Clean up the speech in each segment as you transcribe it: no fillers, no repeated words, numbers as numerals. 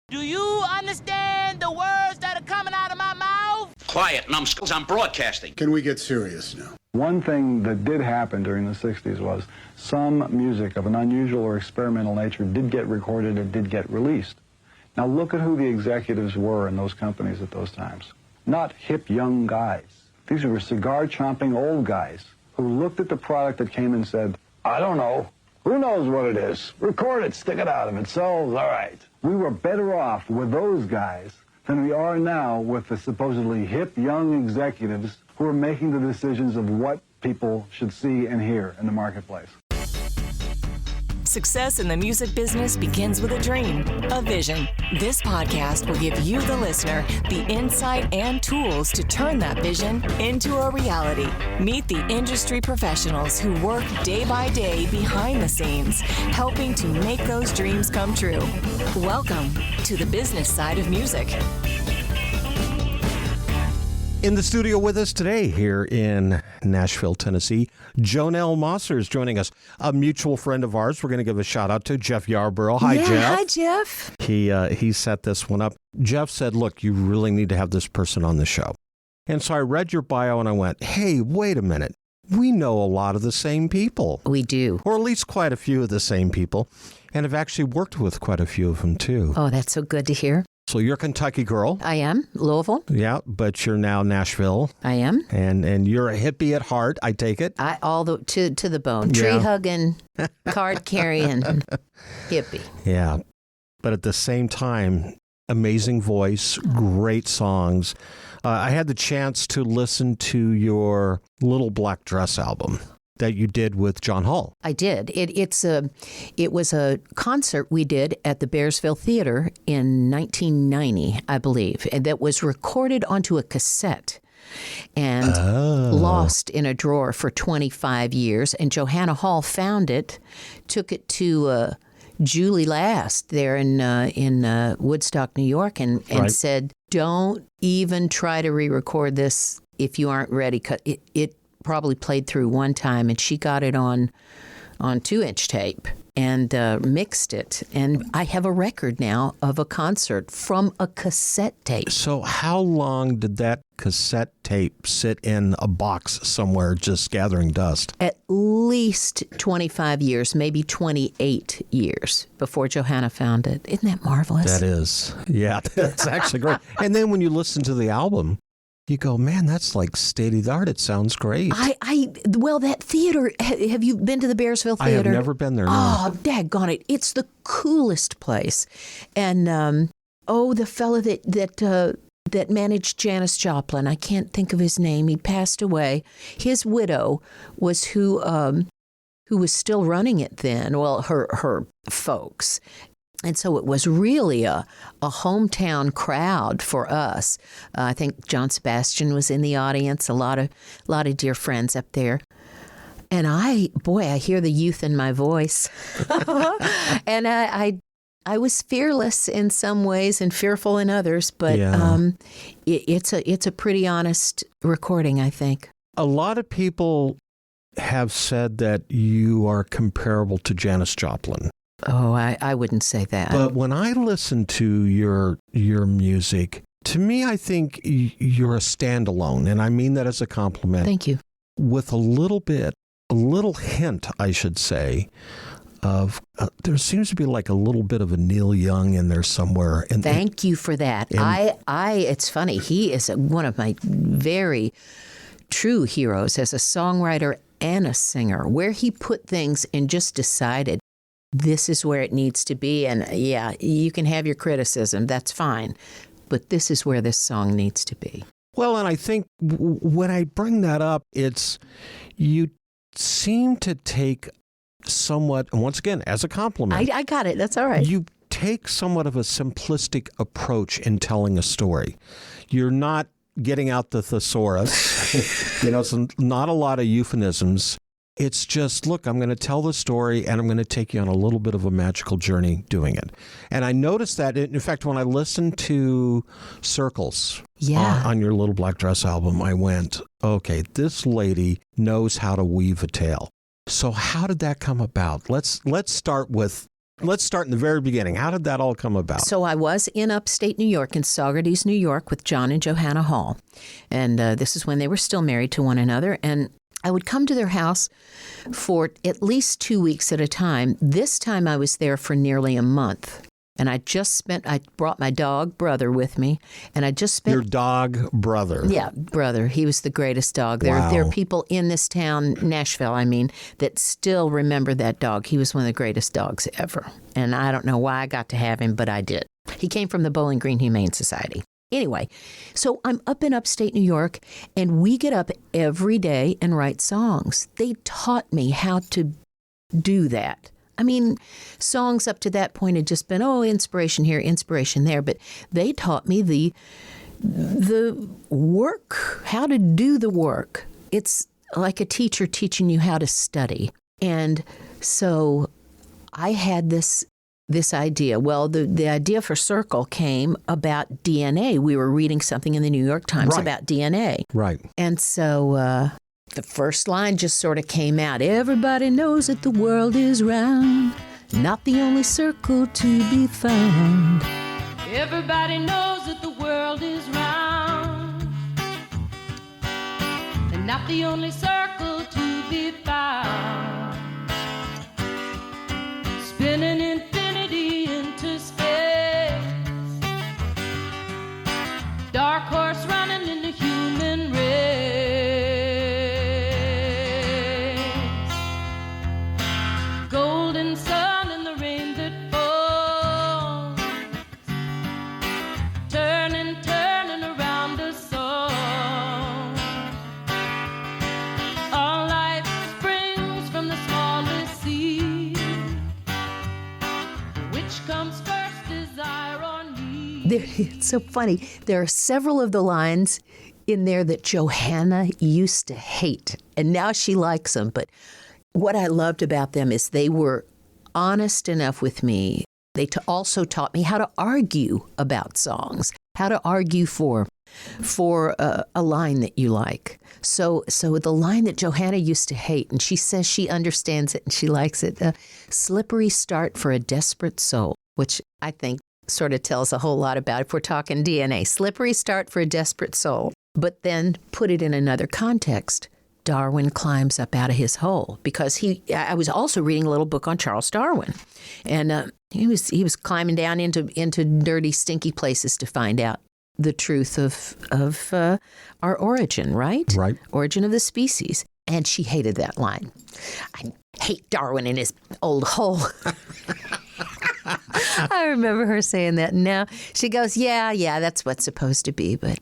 Do you understand the words that are coming out of my mouth? Quiet, numbskulls, I'm broadcasting. Can we get serious now? One thing that did happen during the 60s was some music of an unusual or experimental nature did get recorded and did get released. Now look at who the executives were in those companies at those times. Not hip young guys. These were cigar-chomping old guys who looked at the product that came and said, I don't know. Who knows what it is? Record it, stick it out. If it sells, all right. We were better off with those guys than we are now with the supposedly hip young executives who are making the decisions of what people should see and hear in the marketplace. Success in the music business begins with a dream, a vision. This podcast will give you, the listener, the insight and tools to turn that vision into a reality. Meet the industry professionals who work day by day behind the scenes, helping to make those dreams come true. Welcome to the business side of music. In the studio with us today here in Nashville, Tennessee, Jonelle Mosser is joining us, a mutual friend of ours. We're going to give a shout out to Jeff Yarborough. Hi, Jeff. Hi, Jeff. He set this one up. Jeff said, look, you really need to have this person on the show. And so I read your bio and I went, hey, wait a minute. We know a lot of the same people. We do. Or at least quite a few of the same people. And have actually worked with quite a few of them, too. Oh, that's so good to hear. So you're a Kentucky girl. I am. Louisville. Yeah, but you're now Nashville. I am. And you're a hippie at heart, I take it. To the bone. Tree hugging, card carrying hippie. Yeah. But at the same time, amazing voice, great songs. I had the chance to listen to your Little Black Dress album that you did with John Hall. I did. It was a concert we did at the Bearsville Theater in 1990, I believe, and that was recorded onto a cassette and lost in a drawer for 25 years. And Johanna Hall found it, took it to Julie Last there in Woodstock, New York, and said, "Don't even try to re-record this if you aren't ready." It probably played through one time, and she got it on 2-inch tape and mixed it. And I have a record now of a concert from a cassette tape. So how long did that cassette tape sit in a box somewhere just gathering dust? At least 25 years, maybe 28 years before Johanna found it. Isn't that marvelous? That is. Yeah, that's actually great. And then when you listen to the album, you go, man, that's like state of the art. It sounds great. Well, that theater, have you been to the Bearsville Theater? I have never been there. No. Oh, daggone it. It's the coolest place. And, the fella that managed Janis Joplin, I can't think of his name. He passed away. His widow was who was still running it then. Well, her folks. And so it was really a hometown crowd for us. I think John Sebastian was in the audience, a lot of dear friends up there. And I hear the youth in my voice. And I was fearless in some ways and fearful in others, but it's a pretty honest recording, I think. A lot of people have said that you are comparable to Janis Joplin. Oh, I wouldn't say that. But when I listen to your music, to me, I think you're a standalone, and I mean that as a compliment. Thank you. With a little hint, I should say, of there seems to be like a little bit of a Neil Young in there somewhere. And thank you for that. It's funny. He is one of my very true heroes as a songwriter and a singer, where he put things and just decided, this is where it needs to be. And yeah, you can have your criticism. That's fine. But this is where this song needs to be. Well, and I think when I bring that up, it's you seem to take somewhat, and once again, as a compliment. I got it. That's all right. You take somewhat of a simplistic approach in telling a story. You're not getting out the thesaurus. It's not a lot of euphemisms. It's just, look, I'm going to tell the story and I'm going to take you on a little bit of a magical journey doing it. And I noticed that, in fact, when I listened to Circles on your Little Black Dress album, I went, okay, this lady knows how to weave a tale. So how did that come about? Let's start with Let's start in the very beginning. How did that all come about? So I was in upstate New York, in Saugerties, New York, with John and Johanna Hall. And this is when they were still married to one another. And I would come to their house for at least 2 weeks at a time. This time I was there for nearly a month. And I brought my dog brother with me, and I just spent... Your dog brother. Yeah, brother. He was the greatest dog. There are people in this town, Nashville, I mean, that still remember that dog. He was one of the greatest dogs ever. And I don't know why I got to have him, but I did. He came from the Bowling Green Humane Society. Anyway, so I'm up in upstate New York, and we get up every day and write songs. They taught me how to do that. I mean, songs up to that point had just been, inspiration here, inspiration there. But they taught me the work, how to do the work. It's like a teacher teaching you how to study. And so I had this idea. Well, the idea for Circle came about DNA. We were reading something in the New York Times about DNA. Right. And so... the first line just sort of came out. Everybody knows that the world is round, not the only circle to be found. Everybody knows that the world is round, and not the only circle to be found. Spinning infinity into space, dark horse running in the human race. Golden sun and the rain that falls, turning around us all. All life springs from the smallest seed. Which comes first, desire or need? It's so funny. There are several of the lines in there that Johanna used to hate, and now she likes them. But what I loved about them is they were honest enough with me. They also taught me how to argue about songs, how to argue for a line that you like. So the line that Johanna used to hate, and she says she understands it and she likes it, slippery start for a desperate soul, which I think sort of tells a whole lot about if we're talking DNA. Slippery start for a desperate soul. But then put it in another context. Darwin climbs up out of his hole, because I was also reading a little book on Charles Darwin, and he was climbing down into dirty, stinky places to find out the truth of our origin, right? Right. Origin of the species. And she hated that line. I hate Darwin in his old hole. I remember her saying that. Now she goes, yeah, that's what's supposed to be, but.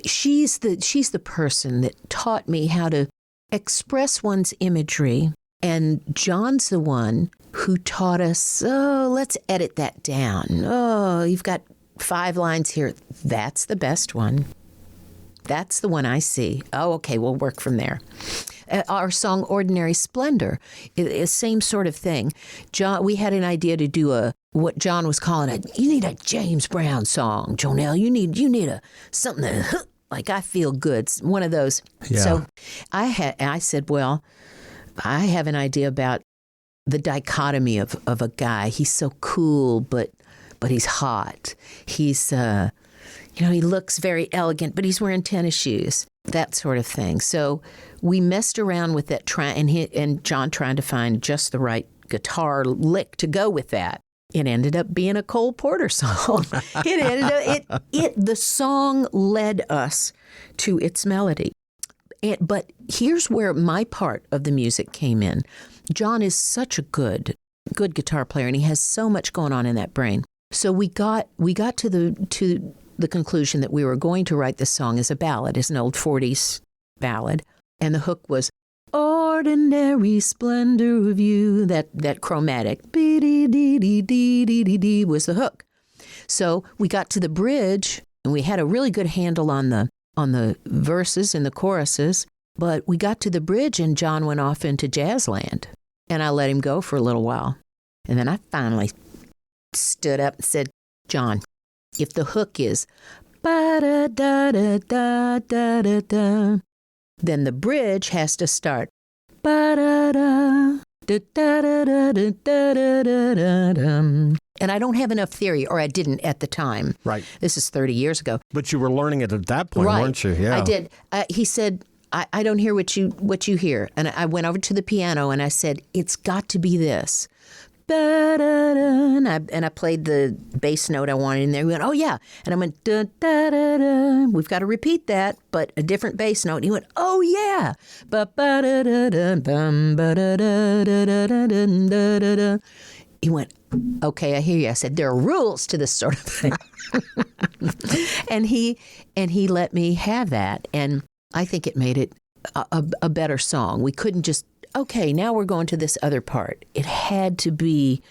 She's the person that taught me how to express one's imagery, and John's the one who taught us, let's edit that down. You've got 5 lines here. That's the best one. That's the one I see. Okay, we'll work from there. Our song Ordinary Splendor is same sort of thing. John, we had an idea to do what John was calling you need a James Browne song, Jonelle. You need something that, like, I feel good. One of those. Yeah. So I said, well, I have an idea about the dichotomy of a guy. He's so cool, but he's hot. He's he looks very elegant, but he's wearing tennis shoes, that sort of thing. So we messed around with that, and John trying to find just the right guitar lick to go with that. It ended up being a Cole Porter song. The song led us to its melody. But here's where my part of the music came in. John is such a good guitar player, and he has so much going on in that brain. So we got to the conclusion that we were going to write this song as a ballad, as an old 40s ballad. And the hook was, ordinary splendor of you, that chromatic, dee-dee-dee-dee-dee-dee-dee was the hook. So we got to the bridge, and we had a really good handle on the verses and the choruses, but we got to the bridge, and John went off into jazz land, and I let him go for a little while. And then I finally stood up and said, John, if the hook is ba-da-da-da-da-da-da-da, then the bridge has to start ba-da-da, And I don't have enough theory, or I didn't at the time. Right. This is 30 years ago. But you were learning it at that point, Right. weren't you? Yeah. I did. He said, I don't hear what you hear. And I went over to the piano and I said, it's got to be this. And I played the bass note I wanted in there. He went, oh, yeah. And I went, da, da, da, da. We've got to repeat that, but a different bass note. And he went, oh, yeah. Ba, ba, da, da, da, bum, ba, da, da, da, da, da, da, da, da. He went, okay, I hear you. I said, there are rules to this sort of thing. and he let me have that. And I think it made it a better song. We couldn't just, okay, now we're going to this other part. It had to be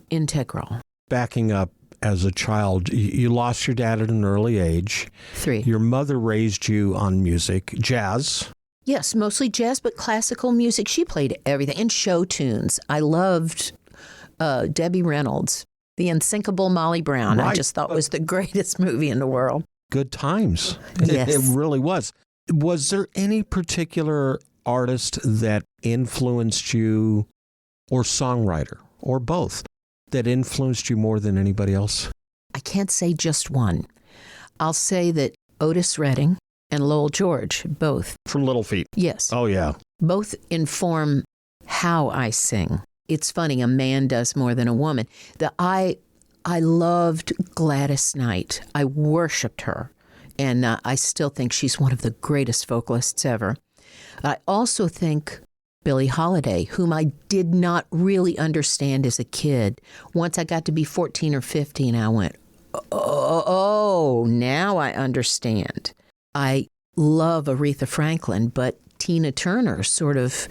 integral. Backing up, as a child, you lost your dad at an early age. 3. Your mother raised you on music, jazz. Yes, mostly jazz, but classical music. She played everything, and show tunes. I loved Debbie Reynolds, The Unsinkable Molly Brown. Right. I just thought was the greatest movie in the world. Good times. Yes. It really was. Was there any particular artist that influenced you, or songwriter, or both, that influenced you more than anybody else? I can't say just one. I'll say that Otis Redding and Lowell George, both. From Little Feat? Yes. Oh, yeah. Both inform how I sing. It's funny, a man does more than a woman. I loved Gladys Knight. I worshipped her. And I still think she's one of the greatest vocalists ever. I also think Billie Holiday, whom I did not really understand as a kid. Once I got to be 14 or 15, I went, oh, now I understand. I love Aretha Franklin, but Tina Turner sort of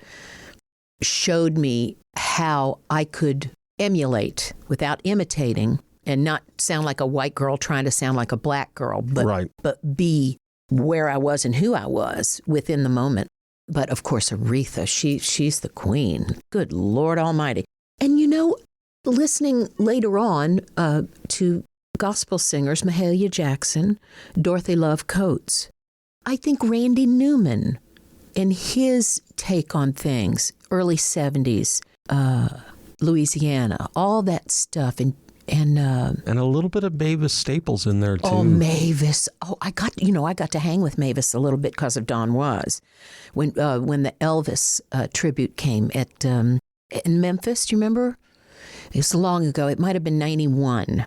showed me how I could emulate without imitating and not sound like a white girl trying to sound like a black girl, but be where I was and who I was within the moment. But of course, Aretha, she's the queen. Good Lord Almighty. And listening later on to gospel singers, Mahalia Jackson, Dorothy Love Coates, I think Randy Newman and his take on things, early 70s, Louisiana, all that stuff, and a little bit of Mavis Staples in there too. Oh, Mavis! Oh, I got to hang with Mavis a little bit because of Don Was, when the Elvis tribute came in Memphis. Do you remember? It was long ago. It might have been 91.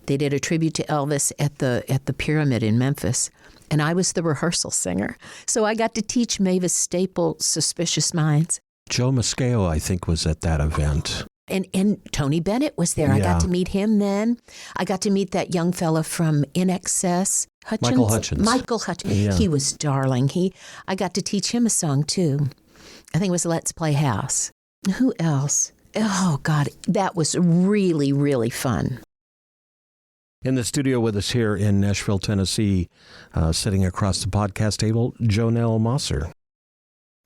They did a tribute to Elvis at the Pyramid in Memphis, and I was the rehearsal singer. So I got to teach Mavis Staples "Suspicious Minds." Joe Mascao, I think, was at that event. And Tony Bennett was there. Yeah. I got to meet him then. I got to meet that young fella from INXS, Hutchins. Michael Hutchins. Yeah. He was darling. I got to teach him a song too. I think it was Let's Play House. Who else? Oh, God. That was really, really fun. In the studio with us here in Nashville, Tennessee, sitting across the podcast table, Jonelle Mosser.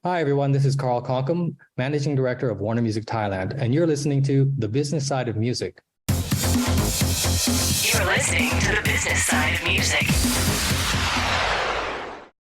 Hi, everyone. This is Carl Conkham, Managing Director of Warner Music Thailand, and you're listening to The Business Side of Music. You're listening to The Business Side of Music.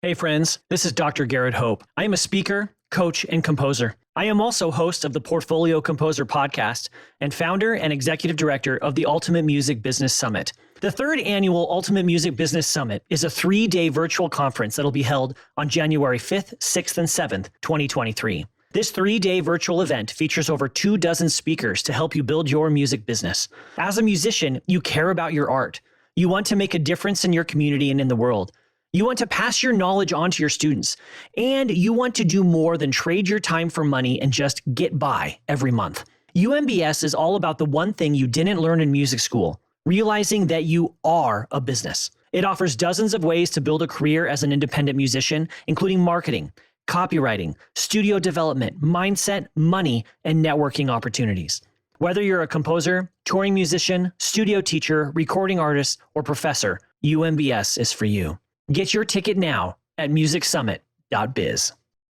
Hey, friends. This is Dr. Garrett Hope. I am a speaker, coach, and composer. I am also host of the Portfolio Composer podcast and founder and executive director of the Ultimate Music Business Summit. The third annual Ultimate Music Business Summit is a 3-day virtual conference that'll be held on January 5th, 6th, and 7th, 2023. This 3-day virtual event features over 24 speakers to help you build your music business. As a musician, you care about your art. You want to make a difference in your community and in the world. You want to pass your knowledge on to your students. And you want to do more than trade your time for money and just get by every month. UMBS is all about the one thing you didn't learn in music school: realizing that you are a business. It offers dozens of ways to build a career as an independent musician, including marketing, copywriting, studio development, mindset, money, and networking opportunities. Whether you're a composer, touring musician, studio teacher, recording artist, or professor, UMBS is for you. Get your ticket now at musicsummit.biz.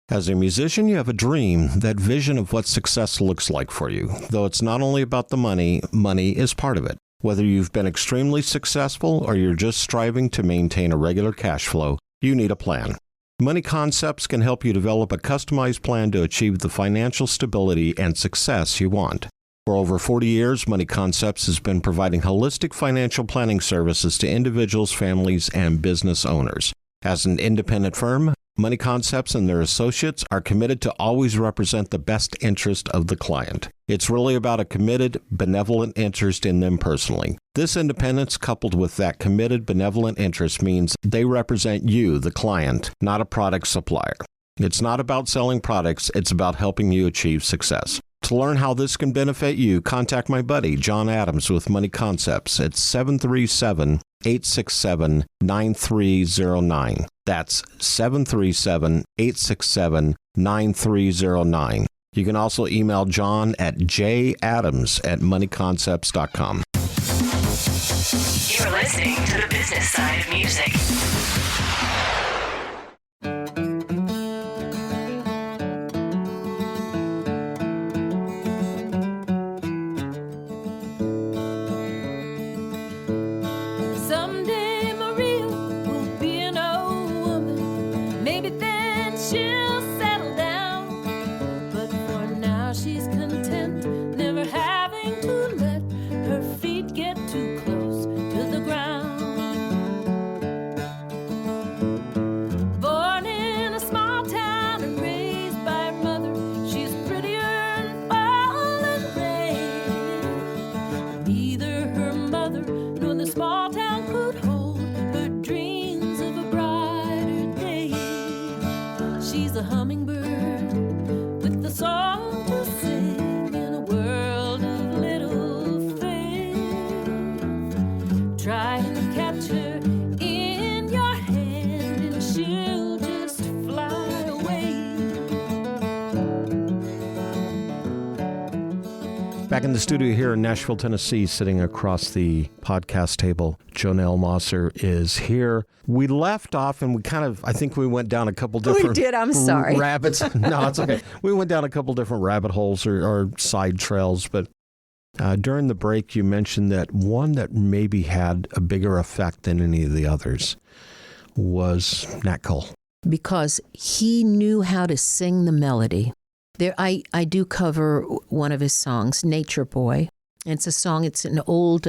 As a musician, you have a dream, that vision of what success looks like for you. Though it's not only about the money, money is part of it. Whether you've been extremely successful or you're just striving to maintain a regular cash flow, you need a plan. Money Concepts can help you develop a customized plan to achieve the financial stability and success you want. For over 40 years, Money Concepts has been providing holistic financial planning services to individuals, families, and business owners. As an independent firm, Money Concepts and their associates are committed to always represent the best interest of the client. It's really about a committed, benevolent interest in them personally. This independence, coupled with that committed, benevolent interest, means they represent you, the client, not a product supplier. It's not about selling products, it's about helping you achieve success. To learn how this can benefit you, contact my buddy, John Adams, with Money Concepts at 737-867-9309. That's 737-867-9309. You can also email John at jadams@moneyconcepts.com. You're listening to the business side of music. Someday Maria will be an old woman. Maybe then she'll settle down. But for now she's content, never having to let her feet get too close to the ground. Born in a small town and raised by her mother, she's prettier than fallen rain. Neither her mother nor the small town could hold her dreams of a brighter day. She's a hummingbird with a song to sing in a world of little faith. Try and catch her in your hand and she'll just fly away. Back in the studio here in Nashville, Tennessee, sitting across the podcast table, Jonelle Mosser is here. We left off and I think we went down a couple different... We did, I'm sorry. Rabbits. No, it's okay. We went down a couple different rabbit holes or side trails, but during the break you mentioned that one that maybe had a bigger effect than any of the others was Nat Cole. Because he knew how to sing the melody. I do cover one of his songs, Nature Boy. It's a song, it's an old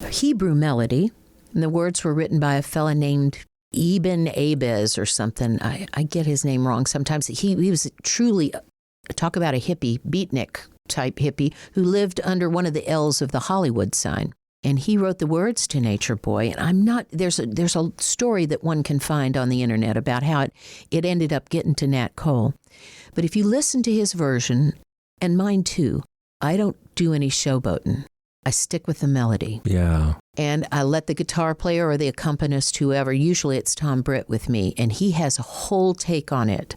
Hebrew melody, and the words were written by a fella named Ibn Abez or something. I get his name wrong sometimes. He was truly, talk about a hippie, beatnik type hippie, who lived under one of the L's of the Hollywood sign. And he wrote the words to Nature Boy. And there's a story that one can find on the internet about how it ended up getting to Nat Cole. But if you listen to his version, and mine too, I don't do any showboating. I stick with the melody. Yeah. And I let the guitar player or the accompanist, whoever, usually it's Tom Britt with me, and he has a whole take on it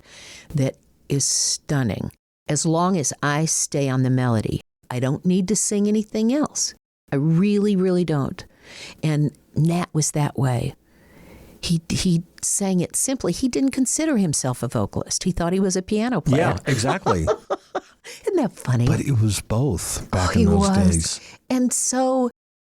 that is stunning. As long as I stay on the melody, I don't need to sing anything else. I really, really don't. And Nat was that way. He sang it simply. He didn't consider himself a vocalist. He thought he was a piano player. Yeah, exactly. Isn't that funny? But it was both back in those days. And so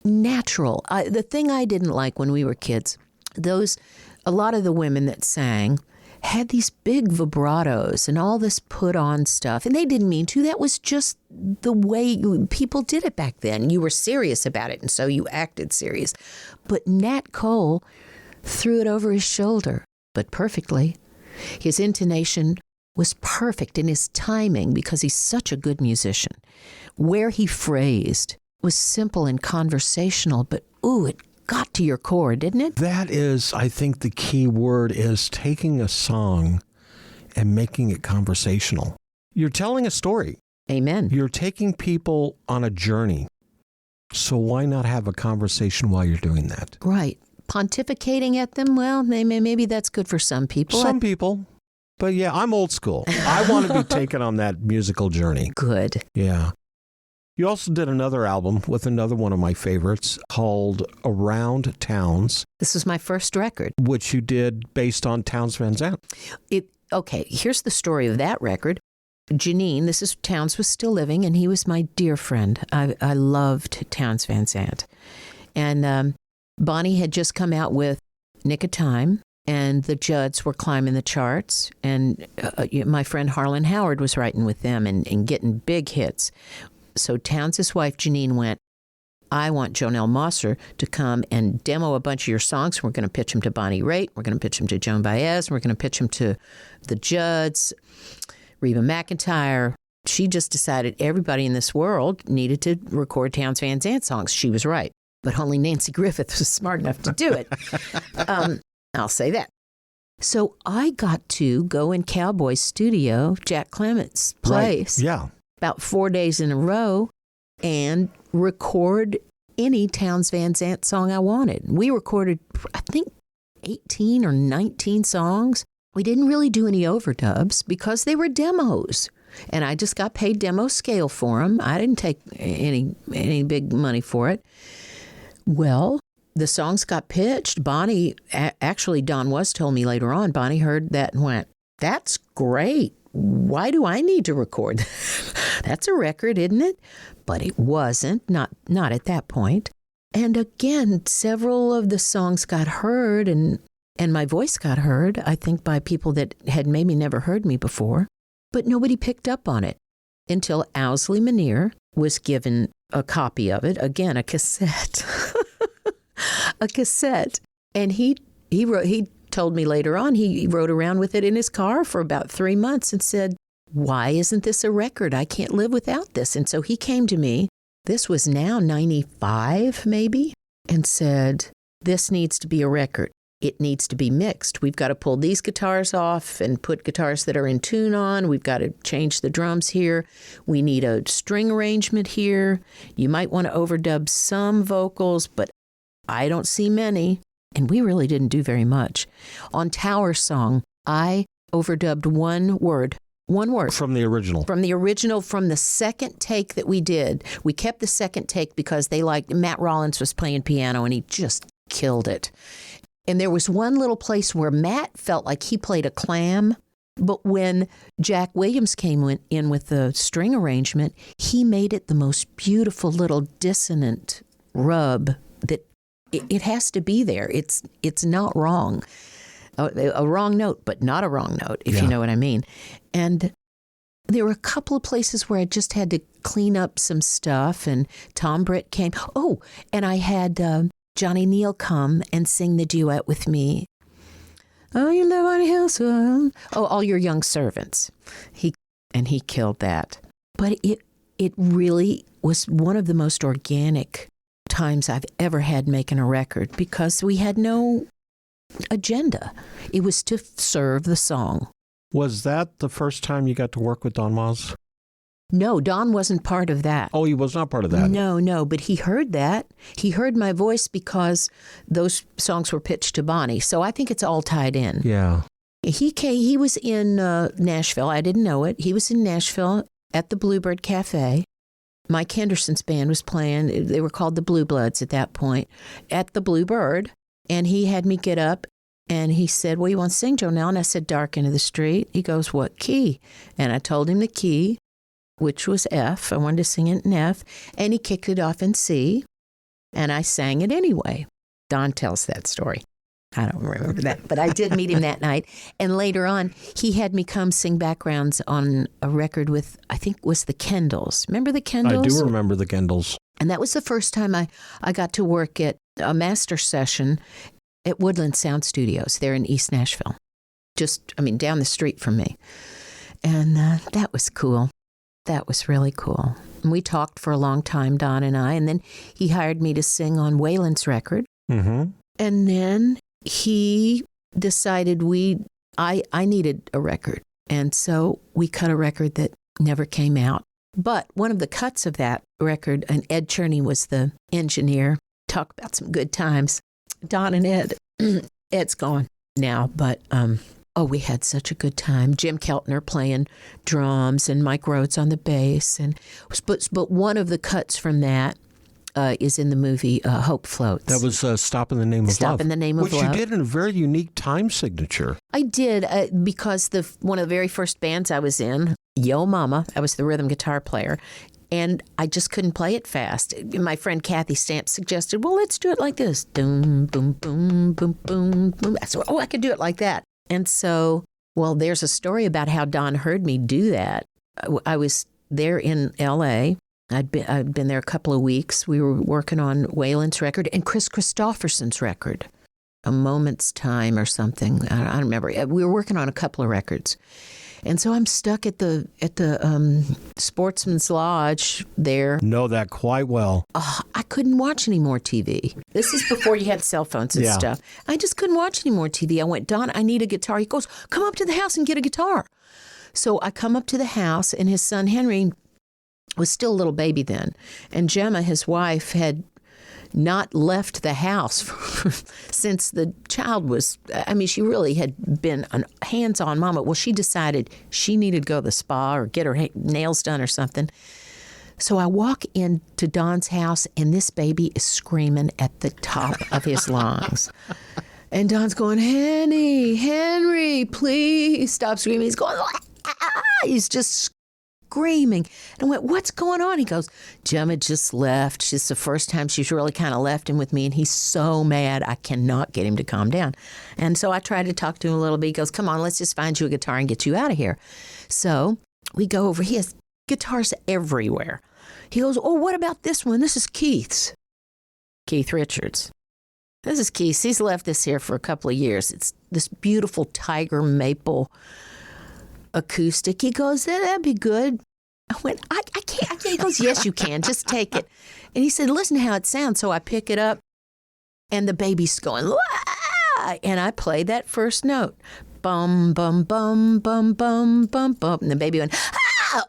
natural. The thing I didn't like when we were kids, a lot of the women that sang had these big vibratos and all this put on stuff. And they didn't mean to. That was just the way people did it back then. You were serious about it, and so you acted serious. But Nat Cole threw it over his shoulder, but perfectly. His intonation was perfect in his timing because he's such a good musician. Where he phrased was simple and conversational, but it got to your core, didn't it? That is, I think the key word is taking a song and making it conversational. You're telling a story. Amen. You're taking people on a journey. So why not have a conversation while you're doing that? Right. Pontificating at them, well, maybe that's good for some people. Some people. But yeah, I'm old school. I want to be taken on that musical journey. Good. Yeah. You also did another album with another one of my favorites called Around Towns. This was my first record. Which you did based on Townes Van Zandt. Okay, here's the story of that record. Janine, Townes was still living, and he was my dear friend. I loved Townes Van Zandt. And Bonnie had just come out with Nick of Time, and the Judds were climbing the charts, and my friend Harlan Howard was writing with them and getting big hits. So Townes' wife, Janine, went, I want Jonelle Mosser to come and demo a bunch of your songs. We're going to pitch them to Bonnie Raitt. We're going to pitch them to Joan Baez. We're going to pitch them to the Judds, Reba McEntire. She just decided everybody in this world needed to record Townes Van Zandt songs. She was right. But only Nancy Griffith was smart enough to do it. I'll say that. So I got to go in Cowboy's studio, Jack Clement's place, about 4 days in a row, and record any Townes Van Zandt song I wanted. We recorded, I think, 18 or 19 songs. We didn't really do any overdubs because they were demos. And I just got paid demo scale for them. I didn't take any big money for it. Well, the songs got pitched. Bonnie, actually, Don Was told me later on, Bonnie heard that and went, that's great. Why do I need to record? That's a record, isn't it? But it wasn't, not at that point. And again, several of the songs got heard, and my voice got heard, I think, by people that had maybe never heard me before. But nobody picked up on it until Owsley Muneer was given a copy of it, again, a cassette. A cassette. And he told me later on, he rode around with it in his car for about 3 months and said, why isn't this a record? I can't live without this. And so he came to me, this was now 95 maybe, and said, this needs to be a record. It needs to be mixed. We've got to pull these guitars off and put guitars that are in tune on. We've got to change the drums here. We need a string arrangement here. You might want to overdub some vocals, but I don't see many. And we really didn't do very much. On Tower's song, I overdubbed one word. One word. From the original. From the second take that we did. We kept the second take because they liked, Matt Rollins was playing piano and he just killed it. And there was one little place where Matt felt like he played a clam, but when Jack Williams came in with the string arrangement, he made it the most beautiful little dissonant rub that it has to be there. It's not wrong. A wrong note, but not a wrong note, if you know what I mean. And there were a couple of places where I just had to clean up some stuff, and Tom Britt came. Oh, and I had Johnny Neal come and sing the duet with me. Oh, you live on a hill, son. Oh, All Your Young Servants. He killed that. But it really was one of the most organic times I've ever had making a record because we had no agenda. It was to serve the song. Was that the first time you got to work with Don Was? No, Don wasn't part of that. Oh, he was not part of that? No, but he heard that. He heard my voice because those songs were pitched to Bonnie. So I think it's all tied in. Yeah. He was in Nashville. I didn't know it. He was in Nashville at the Bluebird Cafe. Mike Henderson's band was playing. They were called the Blue Bloods at that point at the Bluebird. And he had me get up and he said, well, you want to sing, Jonelle? And I said, Dark Into the Street. He goes, what key? And I told him the key, which was F. I wanted to sing it in F. And he kicked it off in C. And I sang it anyway. Don tells that story. I don't remember that, but I did meet him that night. And later on, he had me come sing backgrounds on a record with, I think, was the Kendalls. Remember the Kendalls? I do remember the Kendalls. And that was the first time I got to work at a master session at Woodland Sound Studios there in East Nashville. Down the street from me. And that was cool. That was really cool. And we talked for a long time, Don and I, and then he hired me to sing on Waylon's record. Mm-hmm. And then he decided I needed a record. And so we cut a record that never came out. But one of the cuts of that record, and Ed Cherney was the engineer. Talk about some good times. Don and Ed. Ed's gone now, but we had such a good time. Jim Keltner playing drums and Mike Rhodes on the bass. But one of the cuts from that is in the movie Hope Floats. That was Stop in the Name of Love. Stop in the Name of Love. Which you did in a very unique time signature. I did, because one of the very first bands I was in, Yo Mama, I was the rhythm guitar player, And I just couldn't play it fast. My friend Kathy Stamp suggested, well, let's do it like this. Boom, boom, boom, boom, boom, boom. I said, oh, I could do it like that. And so, well, there's a story about how Don heard me do that. I was there in L.A. I'd been there a couple of weeks. We were working on Waylon's record and Chris Christopherson's record, A Moment's Time or something. I don't remember. We were working on a couple of records. And so I'm stuck at the Sportsman's Lodge there. Know that quite well. I couldn't watch any more TV. This is before you had cell phones and stuff. I just couldn't watch any more TV. I went, Don, I need a guitar. He goes, come up to the house and get a guitar. So I come up to the house, and his son Henry was still a little baby then. And Gemma, his wife, had not left the house since the child was, I mean, she really had been a hands-on mama. Well, she decided she needed to go to the spa or get her nails done or something. So I walk into Don's house, and this baby is screaming at the top of his lungs. And Don's going, Henry, please stop screaming. He's going, ah! He's just screaming. And I went, what's going on? He goes, Gemma just left. It's the first time she's really kind of left him with me, and he's so mad. I cannot get him to calm down. And so I tried to talk to him a little bit. He goes, come on, let's just find you a guitar and get you out of here. So we go over. He has guitars everywhere. He goes, oh, what about this one? This is Keith's. Keith Richards. This is Keith. He's left this here for a couple of years. It's this beautiful tiger maple acoustic. He goes, that'd be good. I went, I can't. He goes, yes, you can. Just take it. And he said, listen to how it sounds. So I pick it up, and the baby's going, wah! And I play that first note. Bum, bum, bum, bum, bum, bum, bum. And the baby went, ah!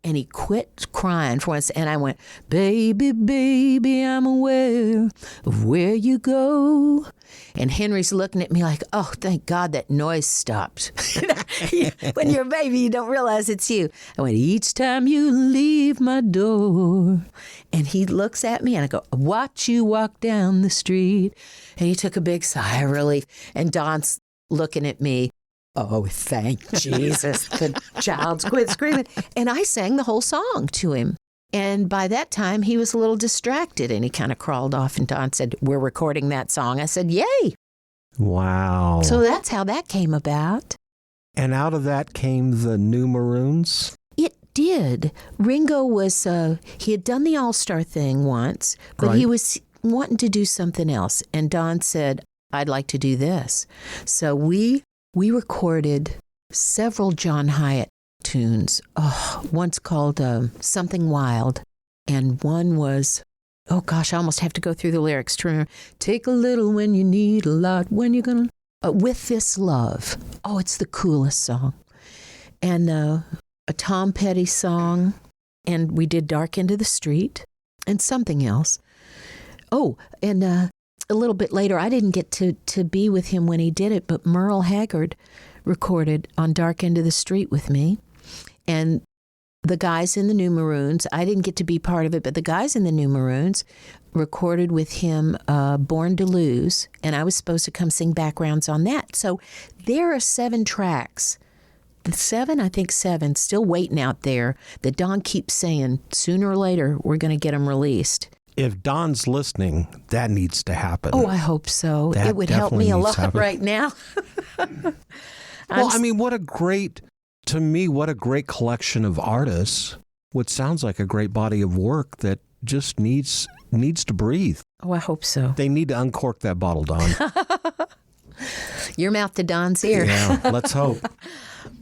And he quit crying for once. And I went, baby, baby, I'm aware of where you go. And Henry's looking at me like, oh, thank God that noise stopped. When you're a baby, you don't realize it's you. I went, each time you leave my door. And he looks at me, and I go, watch you walk down the street. And he took a big sigh of relief. And Don's looking at me. Oh, thank Jesus. The child's quit screaming. And I sang the whole song to him. And by that time, he was a little distracted, and he kind of crawled off. And Don said, we're recording that song. I said, yay. Wow. So that's how that came about. And out of that came the new Maroons? It did. Ringo was, he had done the All-Star thing once, but Right. he was wanting to do something else. And Don said, I'd like to do this. So we recorded several John Hyatt tunes. Oh, one's called Something Wild, and one was, oh gosh, I almost have to go through the lyrics to remember. Take a little when you need a lot, when you're gonna, With This Love. Oh, it's the coolest song. And a Tom Petty song, and we did Dark End of the Street, and something else. Oh, and a little bit later, I didn't get to be with him when he did it, but Merle Haggard recorded on Dark End of the Street with me. And the guys in the New Maroons, I didn't get to be part of it, but the guys in the New Maroons recorded with him Born to Lose, and I was supposed to come sing backgrounds on that. So there are 7 tracks. I think seven, still waiting out there that Don keeps saying, sooner or later, we're going to get them released. If Don's listening, that needs to happen. Oh, I hope so. That it would help me a definitely needs to lot happen. right now. Well, I mean, what a great collection of artists. What sounds like a great body of work that just needs to breathe. Oh, I hope so. They need to uncork that bottle, Don. Your mouth to Don's ear. Yeah, let's hope.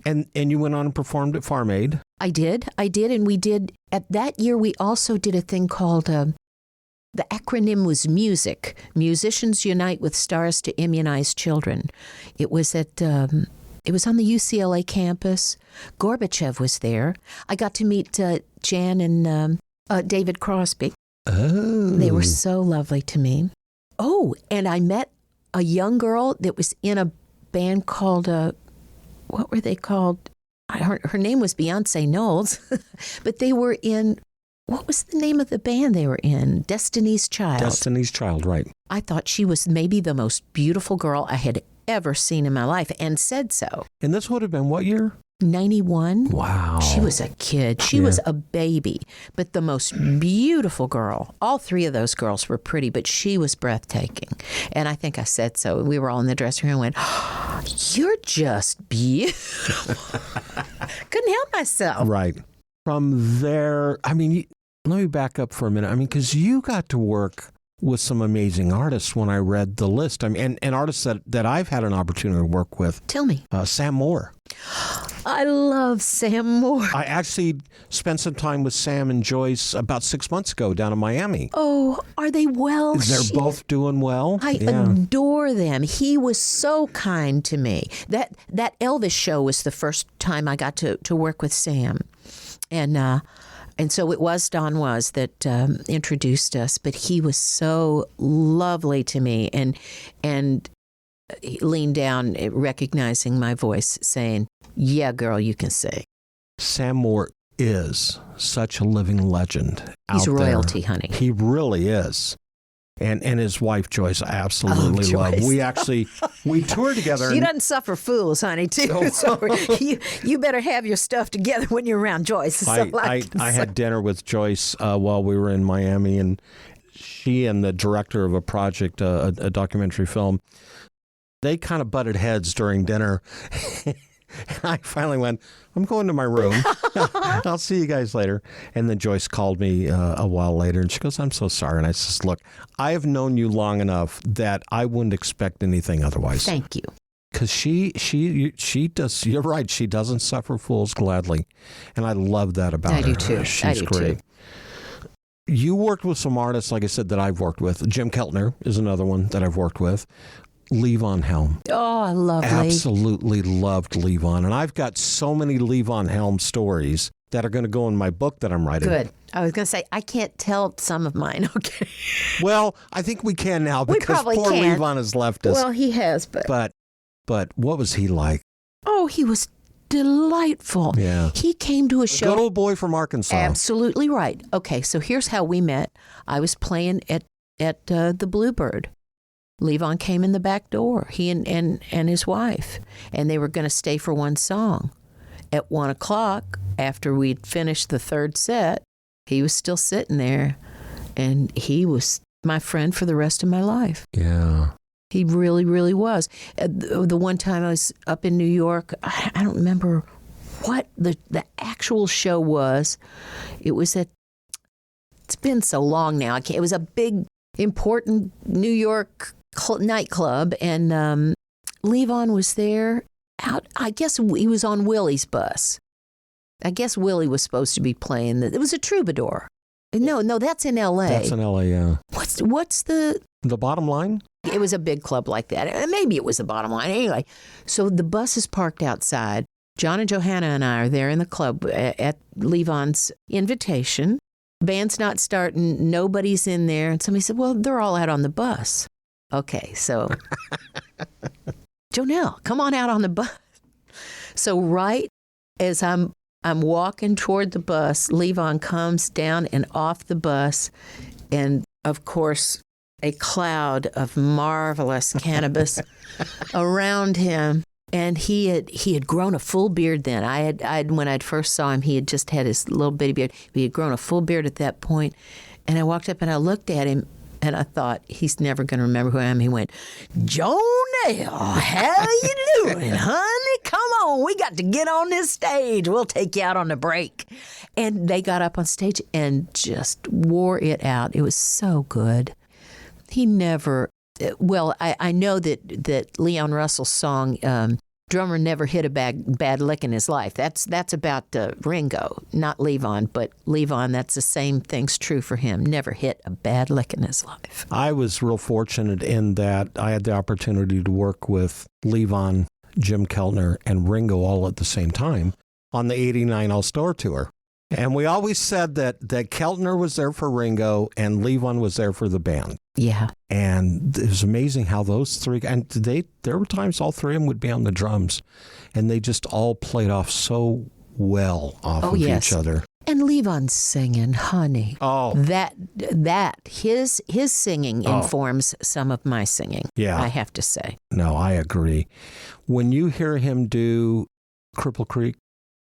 And you went on and performed at Farm Aid. I did, and we did, at that year, we also did a thing called, the acronym was MUSIC, Musicians Unite with Stars to Immunize Children. It was at, it was on the UCLA campus. Gorbachev was there. I got to meet Jan and David Crosby. Oh. They were so lovely to me. Oh, and I met a young girl that was in a band called, what were they called? Her name was Beyonce Knowles, but they were in, what was the name of the band they were in? Destiny's Child. Destiny's Child, right. I thought she was maybe the most beautiful girl I had ever seen in my life, and said so. And this would have been what year? 91. Wow. She was a kid. She was a baby, but the most beautiful girl. All three of those girls were pretty, but she was breathtaking. And I think I said so. We were all in the dressing room and went, oh, you're just beautiful. Couldn't help myself. Right. From there, I mean, let me back up for a minute. I mean, because you got to work with some amazing artists when I read the list. I mean, and artists that I've had an opportunity to work with. Tell me. Sam Moore. I love Sam Moore. I actually spent some time with Sam and Joyce about 6 months ago down in Miami. Oh, are they well? They're both doing well. I adore them. He was so kind to me. That Elvis show was the first time I got to work with Sam. And so it was Don Was that introduced us, but he was so lovely to me and he leaned down, recognizing my voice, saying, yeah, girl, you can sing. Sam Moore is such a living legend. He's out royalty, there. honey. He really is. And his wife, Joyce, I absolutely love. We toured together. She doesn't suffer fools, honey, too. So you better have your stuff together when you're around Joyce. I had dinner with Joyce while we were in Miami, and she and the director of a project, a documentary film, they kind of butted heads during dinner. And I finally went, I'm going to my room. I'll see you guys later. And then Joyce called me a while later, and she goes, I'm so sorry. And I says, look, I have known you long enough that I wouldn't expect anything otherwise. Thank you. Because she does, you're right, she doesn't suffer fools gladly. And I love that about her. I do too. She's great. You worked with some artists, like I said, that I've worked with. Jim Keltner is another one that I've worked with. Levon Helm. Oh, lovely. Absolutely loved Levon. And I've got so many Levon Helm stories that are going to go in my book that I'm writing. Good. I was going to say, I can't tell some of mine, okay? Well, I think we can now because poor Levon has left us. Well, he has, But what was he like? Oh, he was delightful. Yeah. He came to a show. Good old boy from Arkansas. Absolutely right. Okay, so here's how we met. I was playing at the Bluebird. Levon came in the back door, he and his wife, and they were going to stay for one song. At 1 o'clock, after we'd finished the third set, he was still sitting there, and he was my friend for the rest of my life. Yeah. He really, really was. The one time I was up in New York, I don't remember what the actual show was. It was it's been so long now. It was a big, important New York nightclub, and Levon was there. I guess he was on Willie's bus. I guess Willie was supposed to be playing. It was a troubadour. No, that's in L.A. That's in L.A., yeah. What's the Bottom Line? It was a big club like that. Maybe it was the Bottom Line. Anyway, so the bus is parked outside. John and Johanna and I are there in the club at Levon's invitation. Band's not starting. Nobody's in there. And somebody said, well, they're all out on the bus. Okay, so Jonelle, come on out on the bus. So right as I'm walking toward the bus, Levon comes down and off the bus, and of course, a cloud of marvelous cannabis around him. And he had grown a full beard then. When I first saw him, he had just had his little bitty beard. He had grown a full beard at that point. And I walked up and I looked at him. And I thought, he's never going to remember who I am. He went, Jonelle, how you doing, honey? Come on, we got to get on this stage. We'll take you out on the break. And they got up on stage and just wore it out. It was so good. He never, well, I know that Leon Russell's song, Drummer Never Hit a bad lick in his life. That's about Ringo, not Levon. But Levon, that's the same thing's true for him. Never hit a bad lick in his life. I was real fortunate in that I had the opportunity to work with Levon, Jim Keltner, and Ringo all at the same time on the 89 All-Star Tour. And we always said that Keltner was there for Ringo and Levon was there for the band. Yeah. And it was amazing how those three, and there were times all three of them would be on the drums, and they just all played off so well off of each other. And Levon's singing, honey. Oh. His singing informs some of my singing, I have to say. No, I agree. When you hear him do Cripple Creek,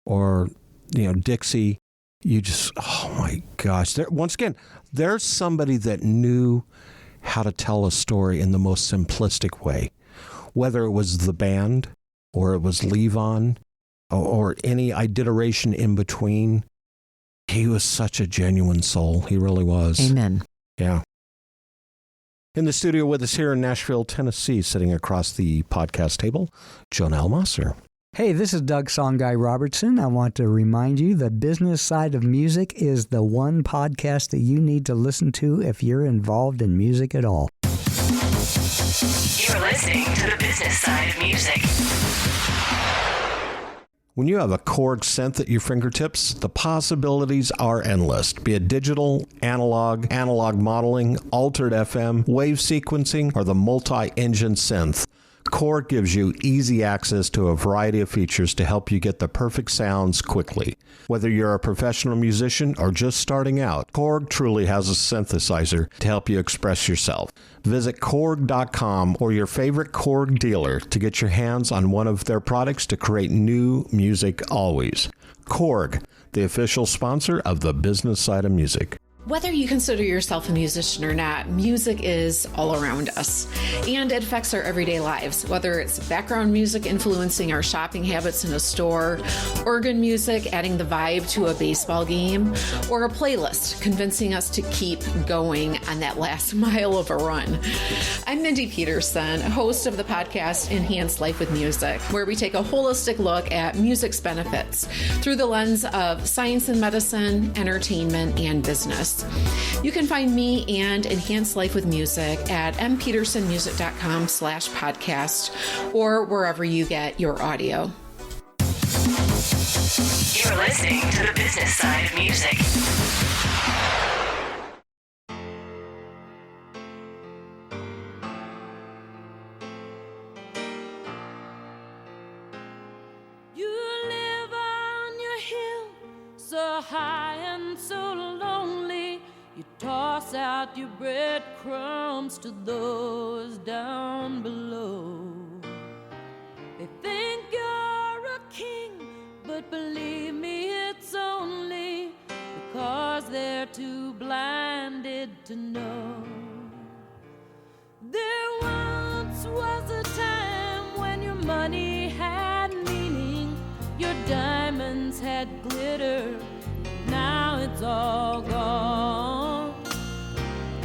or, Dixie, you just, oh my gosh. Once again, there's somebody that knew how to tell a story in the most simplistic way, whether it was the band or it was Levon or any iteration in between. He was such a genuine soul. He really was. Amen. Yeah. In the studio with us here in Nashville, Tennessee, sitting across the podcast table, Jonelle Mosser. Hey, this is Doug Song Guy Robertson. I want to remind you the business side of music is the one podcast that you need to listen to if you're involved in music at all. You're listening to the business side of music. When you have a Korg synth at your fingertips, the possibilities are endless. Be it digital, analog modeling, altered FM, wave sequencing, or the multi-engine synth, Korg gives you easy access to a variety of features to help you get the perfect sounds quickly. Whether you're a professional musician or just starting out, Korg truly has a synthesizer to help you express yourself. Visit Korg.com or your favorite Korg dealer to get your hands on one of their products to create new music always. Korg, the official sponsor of the business side of music. Whether you consider yourself a musician or not, music is all around us, and it affects our everyday lives. Whether it's background music influencing our shopping habits in a store, organ music adding the vibe to a baseball game, or a playlist convincing us to keep going on that last mile of a run. I'm Mindy Peterson, host of the podcast Enhanced Life with Music, where we take a holistic look at music's benefits through the lens of science and medicine, entertainment, and business. You can find me and Enhance Life with Music at mpetersonmusic.com/podcast or wherever you get your audio. You're listening to the business side of music. You live on your hill, so high and so lonely. You toss out your breadcrumbs to those down below. They think you're a king, but believe me, it's only because they're too blinded to know. There once was a time when your money had meaning, your diamonds had glitter. Now it's all gone.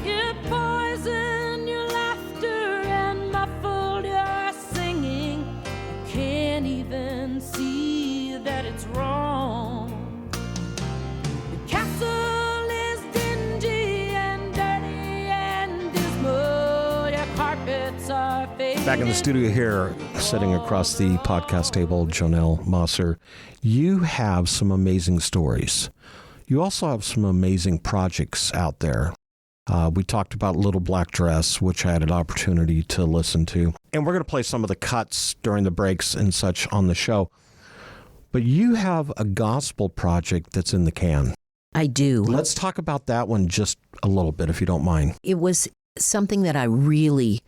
It poisoned your laughter and muffled your singing. You can't even see that it's wrong. The castle is dingy and dirty and dismal. Your carpets are faded. Back in the studio here, sitting across the podcast table, Jonelle Mosser. You have some amazing stories. You also have some amazing projects out there. We talked about Little Black Dress, which I had an opportunity to listen to. And we're going to play some of the cuts during the breaks and such on the show. But you have a gospel project that's in the can. I do. Let's talk about that one just a little bit, if you don't mind. It was something that I really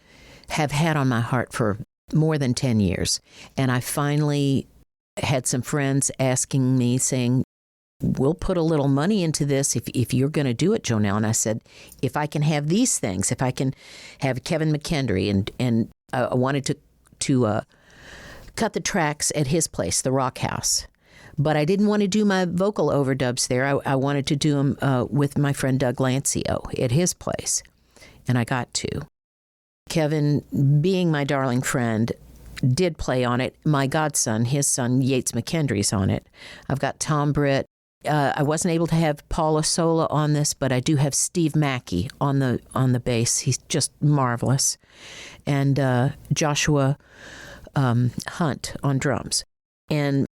have had on my heart for more than 10 years. And I finally had some friends asking me, saying, we'll put a little money into this if you're going to do it, Jonelle. And I said, if I can have these things, if I can have Kevin McKendry, and I wanted to cut the tracks at his place, the Rock House. But I didn't want to do my vocal overdubs there. I wanted to do them with my friend Doug Lancio at his place. And I got to. Kevin, being my darling friend, did play on it. My godson, his son, Yates McKendry's on it. I've got Tom Britt. I wasn't able to have Paula Sola on this, but I do have Steve Mackey on the bass. He's just marvelous. And Joshua Hunt on drums. And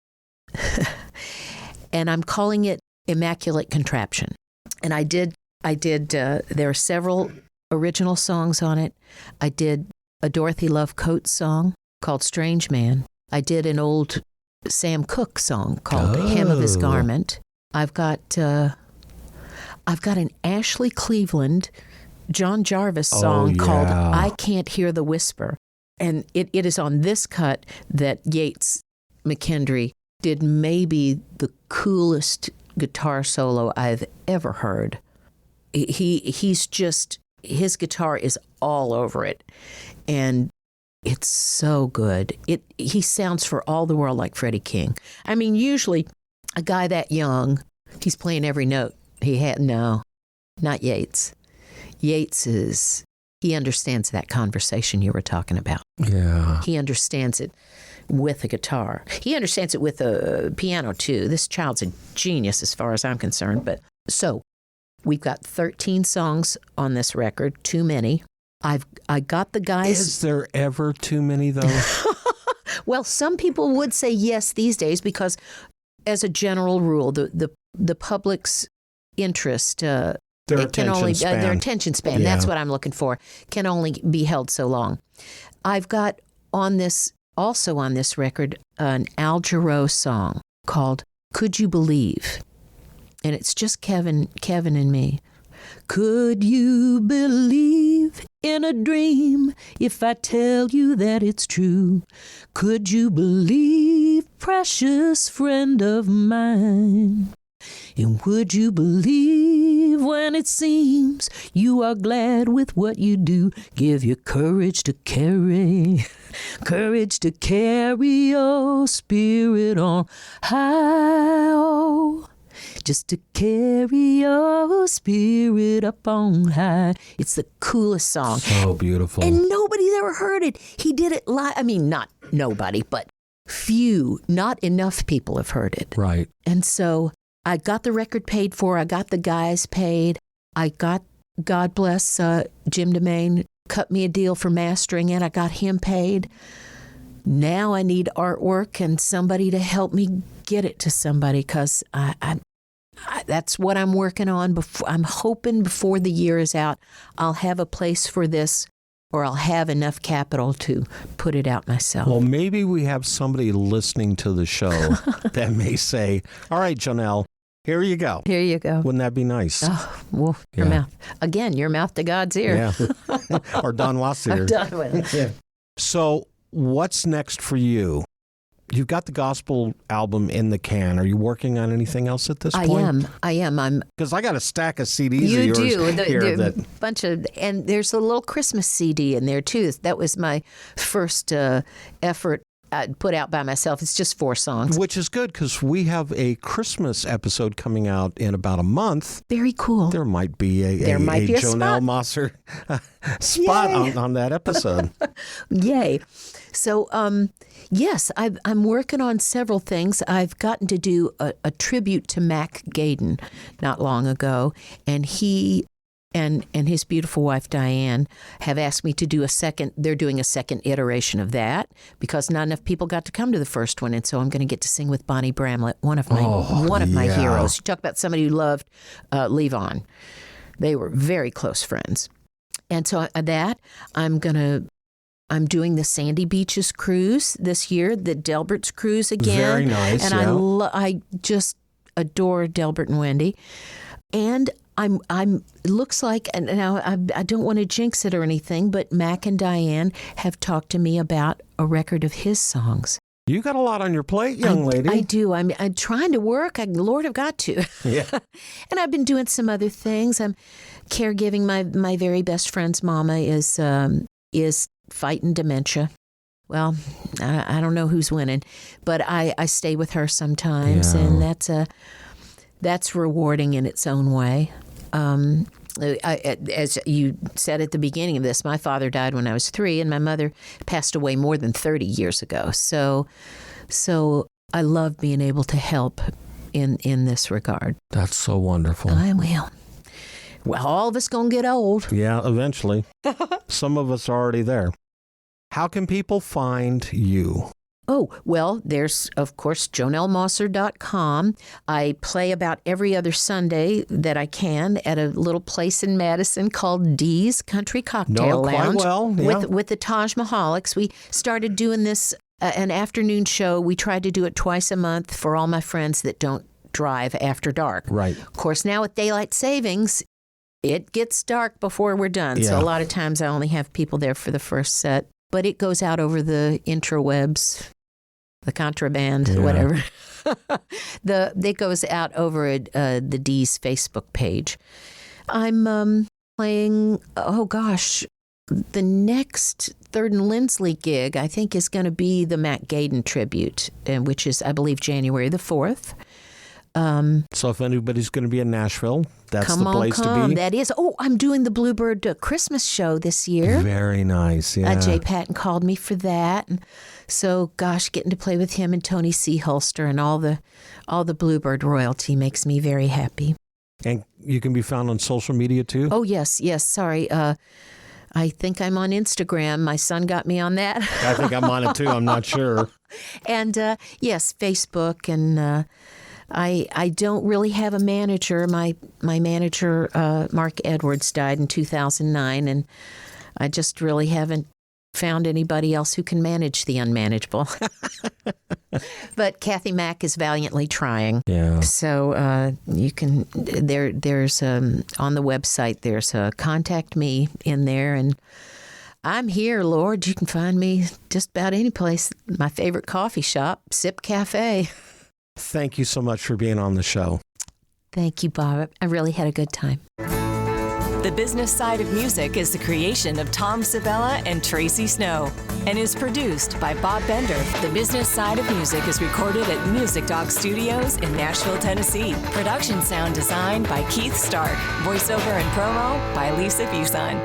and I'm calling it Immaculate Contraption. And I did there are several original songs on it. I did a Dorothy Love Coates song called Strange Man. I did an old Sam Cooke song called Hem of His Garment. I've got an Ashley Cleveland, John Jarvis song called I Can't Hear the Whisper. And it is on this cut that Yates McKendry did maybe the coolest guitar solo I've ever heard. He's just, his guitar is all over it. And it's so good. He sounds for all the world like Freddie King. I mean, usually a guy that young, he's playing every note. No, not Yates. Yates he understands that conversation you were talking about. Yeah. He understands it with a guitar. He understands it with a piano too. This child's a genius as far as I'm concerned. But so we've got 13 songs on this record, too many. I got the guys. Is there ever too many though? Well, some people would say yes these days because, as a general rule, the public's interest, their attention span. Yeah. That's what I'm looking for. Can only be held so long. I've got on this record an Al Jarreau song called "Could You Believe," and it's just Kevin and me. Could you believe in a dream if I tell you that it's true? Could you believe, precious friend of mine? And would you believe when it seems you are glad with what you do? Give you courage to carry your spirit on high. Oh, just to carry your spirit up on high. It's the coolest song. So beautiful. And nobody's ever heard it. He did it live. I mean, not nobody, but not enough people have heard it. Right. And so I got the record paid for. I got the guys paid. I got, God bless Jim DeMaine, cut me a deal for mastering it. I got him paid. Now I need artwork and somebody to help me get it to somebody because that's what I'm working on. I'm hoping before the year is out, I'll have a place for this, or I'll have enough capital to put it out myself. Well, maybe we have somebody listening to the show that may say, all right, Jonelle, here you go. Here you go. Wouldn't that be nice? Oh, well, your mouth. Again, your mouth to God's ear. Yeah. Or Don Watt's ear. I'm done with it. Yeah. So what's next for you? You've got the gospel album in the can. Are you working on anything else at this point? I am. Because I got a stack of CDs You of yours do. here. And there's a little Christmas CD in there too. That was my first effort put out by myself. It's just 4 songs. Which is good because we have a Christmas episode coming out in about a month. Very cool. There might be a Jonelle Mosser spot on that episode. Yay. So, yes, I'm working on several things. I've gotten to do a tribute to Mac Gaden not long ago, and he and his beautiful wife Diane have asked me to do they're doing a second iteration of that because not enough people got to come to the first one, and so I'm going to get to sing with Bonnie Bramlett, one of my heroes. You talk about somebody who loved Levon. They were very close friends. And so I'm doing the Sandy Beaches cruise this year, the Delbert's cruise again. Very nice. And I just adore Delbert and Wendy. And I'm looks like, and now I don't want to jinx it or anything, but Mac and Diane have talked to me about a record of his songs. You got a lot on your plate, young lady. I do. I'm trying to work. Lord, I've got to. Yeah. And I've been doing some other things. I'm caregiving. My very best friend's mama is fighting dementia. Well, I don't know who's winning, but I stay with her sometimes, and that's rewarding in its own way. As you said at the beginning of this, my father died when I was 3, and my mother passed away more than 30 years ago. So I love being able to help in this regard. That's so wonderful. I will. Well, all of us gonna get old. Yeah, eventually. Some of us are already there. How can people find you? Oh, well, there's, of course, JonelleMosser.com. I play about every other Sunday that I can at a little place in Madison called Dee's Country Cocktail Lounge. With the Taj Mahalics. We started doing this, an afternoon show. We tried to do it twice a month for all my friends that don't drive after dark. Right. Of course, now with daylight savings, it gets dark before we're done. Yeah. So a lot of times I only have people there for the first set. But it goes out over the interwebs. the contraband, whatever. It goes out over at the D's Facebook page. I'm playing, the next Third and Lindsley gig, I think, is going to be the Matt Gaden tribute, which is, I believe, January the 4th. So if anybody's going to be in Nashville, that's the place to be. That is. Oh, I'm doing the Bluebird Christmas show this year. Very nice, yeah. Jay Patton called me for that. And so, getting to play with him and Tony C. Holster and all the Bluebird royalty makes me very happy. And you can be found on social media, too? Oh, yes. Sorry. I think I'm on Instagram. My son got me on that. I think I'm on it, too. I'm not sure. And, yes, Facebook. And I don't really have a manager. My manager, Mark Edwards, died in 2009, and I just really haven't found anybody else who can manage the unmanageable. But Kathy Mack is valiantly trying. Yeah. So you can there's on the website there's a contact me in there, and I'm here, Lord. You can find me just about any place. My favorite coffee shop, Sip Cafe. Thank you so much for being on the show. Thank you, Bob. I really had a good time. The Business Side of Music is the creation of Tom Sabella and Tracy Snow and is produced by Bob Bender. The Business Side of Music is recorded at Music Dog Studios in Nashville, Tennessee. Production sound designed by Keith Stark. Voiceover and promo by Lisa Fuson.